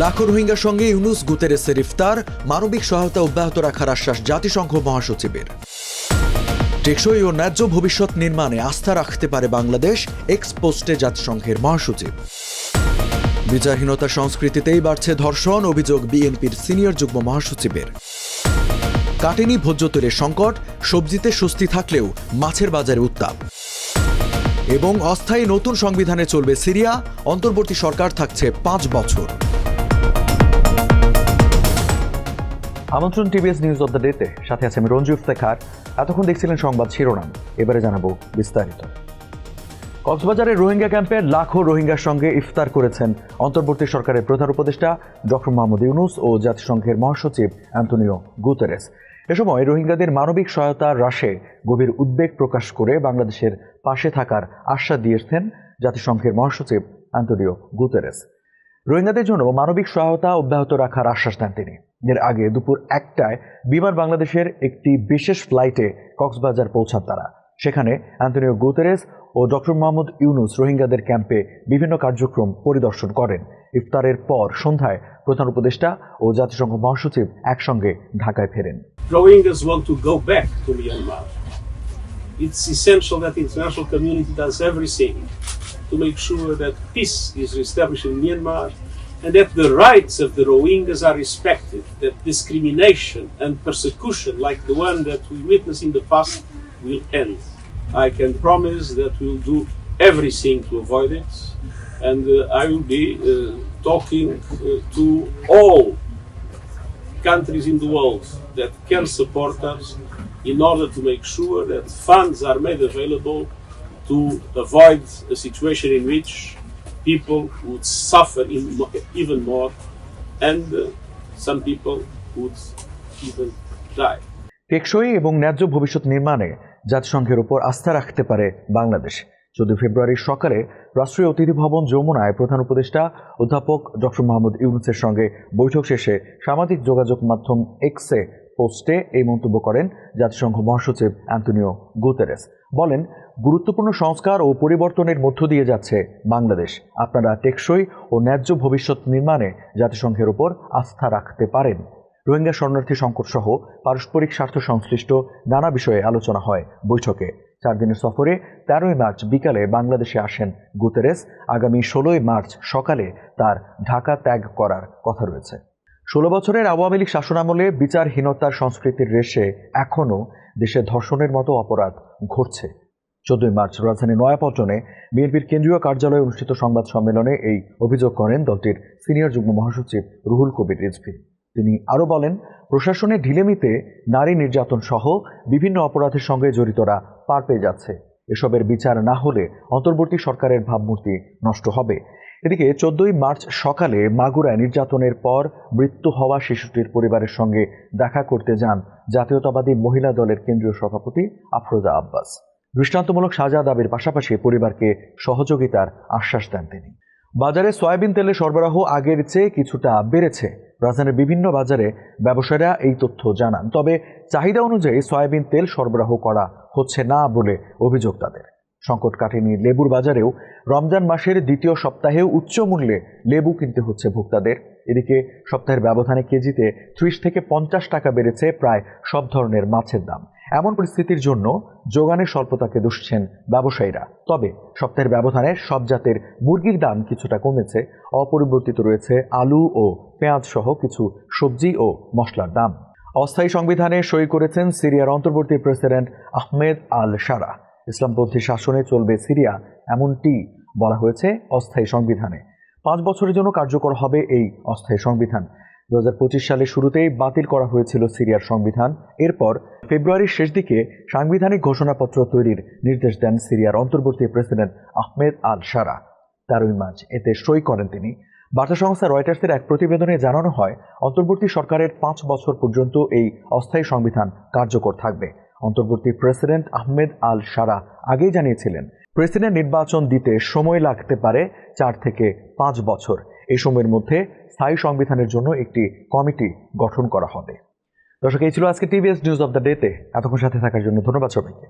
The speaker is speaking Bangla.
লাখো রোহিঙ্গার সঙ্গে ইউনুস গুতেরেসের ইফতার, মানবিক সহায়তা অব্যাহত রাখার আশ্বাস জাতিসংঘ মহাসচিবের। টেকসই ও ন্যায্য ভবিষ্যৎ নির্মাণে আস্থা রাখতে পারে বাংলাদেশ, এক্স পোস্টে জাতিসংঘের মহাসচিব। বিচারহীনতা সংস্কৃতিতেই বাড়ছে ধর্ষণ, অভিযোগ বিএনপির সিনিয়র যুগ্ম মহাসচিবের। কাটেনি ভোজ্য তেলের সংকট, সবজিতে স্বস্তি থাকলেও মাছের বাজারে উত্তাপ। এবং অস্থায়ী নতুন সংবিধানে চলবে সিরিয়া, অন্তর্বর্তী সরকার থাকছে 5 বছর। আমন্ত্রণ টিভিএস নিউজ অব দ্য ডেতে, সাথে আছে আমি রঞ্জু ইফতেখার। এতক্ষণ দেখছিলেন সংবাদ শিরোনাম, এবারে জানাবো বিস্তারিত। কক্সবাজারের রোহিঙ্গা ক্যাম্পে লাখো রোহিঙ্গার সঙ্গে ইফতার করেছেন অন্তর্বর্তী সরকারের প্রধান উপদেষ্টা ডক্টর মোহাম্মদ ইউনুস ও জাতিসংঘের মহাসচিব অ্যান্তোনিও গুতেরেস। এ সময় রোহিঙ্গাদের মানবিক সহায়তা হ্রাসে গভীর উদ্বেগ প্রকাশ করে বাংলাদেশের পাশে থাকার আশ্বাস দিয়েছেন জাতিসংঘের মহাসচিব অ্যান্তোনিও গুতেরেস। রোহিঙ্গাদের জন্য মানবিক সহায়তা অব্যাহত রাখার আশ্বাস দেন তিনি। এর আগে দুপুর 1টায় বিমান বাংলাদেশের একটি বিশেষ ফ্লাইটে কক্সবাজার পৌঁছান তারা। সেখানে অ্যান্তোনিও গুতেরেস ও ডক্টর মোহাম্মদ ইউনুস রোহিঙ্গাদের ক্যাম্পে বিভিন্ন কার্যক্রম পরিদর্শন করেন। ইফতারের পর সন্ধ্যায় প্রধান উপদেষ্টা ও জাতিসংঘ মহাসচিব একসঙ্গে ঢাকায় ফেরেন। Rohingyas want to go back to Myanmar. It's essential that the international community does everything to make sure that peace is reestablished in Myanmar and that the rights of the Rohingyas are respected, that discrimination and persecution like the one that we witnessed in the past will end. I can promise that we will do everything to avoid it, and I will be talking to all countries in the world that can support us in order to make sure that funds are made available to avoid a situation in which people would suffer even more and some people would even die. টেকসই এবং ন্যায্য ভবিষ্যৎ নির্মাণে জাতিসংঘের উপর আস্থা রাখতে পারে বাংলাদেশ। 14 ফেব্রুয়ারি সকালে রাষ্ট্রীয় অতিথি ভবন যমুনায় প্রধান উপদেষ্টা অধ্যাপক ডক্টর মোহাম্মদ ইউনুসের সঙ্গে বৈঠক শেষে সামাজিক যোগাযোগ মাধ্যম এক্সে পোস্টে এই মন্তব্য করেন জাতিসংঘ মহাসচিব অ্যান্তোনিও গুতেরেস। বলেন, গুরুত্বপূর্ণ সংস্কার ও পরিবর্তনের মধ্য দিয়ে যাচ্ছে বাংলাদেশ। আপনারা টেকসই ও ন্যায্য ভবিষ্যৎ নির্মাণে জাতিসংঘের উপর আস্থা রাখতে পারেন। রোহিঙ্গা শরণার্থী সংকট সহ পারস্পরিক স্বার্থ সংশ্লিষ্ট নানা বিষয়ে আলোচনা হয় বৈঠকে। 4 দিনের সফরে 13ই মার্চ বিকালে বাংলাদেশে আসেন গুতেরেস। আগামী 16ই মার্চ সকালে তার ঢাকা ত্যাগ করার কথা রয়েছে। 16 বছরের আওয়ামী লীগ শাসনামলে বিচারহীনতার সংস্কৃতির রেশে এখনও দেশে ধর্ষণের মতো অপরাধ ঘটছে। 14ই মার্চ রাজধানী নয়াপল্টনে বিএনপির কেন্দ্রীয় কার্যালয়ে অনুষ্ঠিত সংবাদ সম্মেলনে এই অভিযোগ করেন দলটির সিনিয়র যুগ্ম মহাসচিব রুহুল কবির রিজভী। তিনি আরও বলেন, প্রশাসনের ঢিলেমিতে নারী নির্যাতন সহ বিভিন্ন অপরাধের সঙ্গে জড়িতরা পার পেয়ে যাচ্ছে। এসবের বিচার না হলে অন্তর্বর্তী সরকারের ভাবমূর্তি নষ্ট হবে। এদিকে 14ই মার্চ সকালে মাগুরায় নির্যাতনের পর মৃত্যু হওয়া শিশুটির পরিবারের সঙ্গে দেখা করতে যান জাতীয়তাবাদী মহিলা দলের কেন্দ্রীয় সভাপতি আফরোজা আব্বাস। দৃষ্টান্তমূলক সাজা দাবির পাশাপাশি পরিবারকে সহযোগিতার আশ্বাস দেন তিনি। বাজারে সয়াবিন তেলের সরবরাহ আগের চেয়ে কিছুটা বেড়েছে। রাজধানীর বিভিন্ন বাজারে ব্যবসায়ীরা এই তথ্য জানান। তবে চাহিদা অনুযায়ী সয়াবিন তেল সরবরাহ করা হচ্ছে না বলে অভিযোগ তাদের। সংকট কাটেনি লেবুর বাজারেও। রমজান মাসের দ্বিতীয় সপ্তাহেও উচ্চ মূল্যে লেবু কিনতে হচ্ছে ভোক্তাদের। এদিকে সপ্তাহের ব্যবধানে কেজিতে 30 থেকে 50 টাকা বেড়েছে প্রায় সব ধরনের মাছের দাম। এমন পরিস্থিতির জন্য যোগানের স্বল্পতাকে দুষছেন ব্যবসায়ীরা। তবে সপ্তাহের ব্যবধানে সব জাতের মুরগির দাম কিছুটা কমেছে। অপরিবর্তিত রয়েছে আলু ও পেঁয়াজ সহ কিছু সবজি ও মশলার দাম। অস্থায়ী সংবিধানে সই করেছেন সিরিয়ার অন্তর্বর্তী প্রেসিডেন্ট আহমেদ আল শারা। ইসলামপন্থী শাসনে চলবে সিরিয়া, এমনটি বলা হয়েছে অস্থায়ী সংবিধানে। 5 বছরের জন্য কার্যকর হবে এই অস্থায়ী সংবিধান। 2025 সালের শুরুতেই বাতিল করা হয়েছিল সিরিয়ার সংবিধান। এরপর ফেব্রুয়ারির শেষ দিকে সাংবিধানিক ঘোষণাপত্র তৈরির নির্দেশ দেন সিরিয়ার অন্তর্বর্তী প্রেসিডেন্ট আহমেদ আল শারা। 13ই মার্চ এতে সই করেন তিনি। বার্তা সংস্থা রয়টার্সের এক প্রতিবেদনে জানানো হয়, অন্তর্বর্তী সরকারের 5 বছর পর্যন্ত এই অস্থায়ী সংবিধান কার্যকর থাকবে। অন্তর্বর্তী প্রেসিডেন্ট আহমেদ আল শারা আগেই জানিয়েছিলেন, প্রেসিডেন্ট নির্বাচন দিতে সময় লাগতে পারে 4 থেকে 5 বছর। এই সময়ের মধ্যে স্থায়ী সংবিধানের জন্য একটি কমিটি গঠন করা হবে। দর্শক, এই ছিল আজকে টিভিএস নিউজ অব দ্য ডেতে। এতক্ষণ সাথে থাকার জন্য ধন্যবাদ সবাইকে।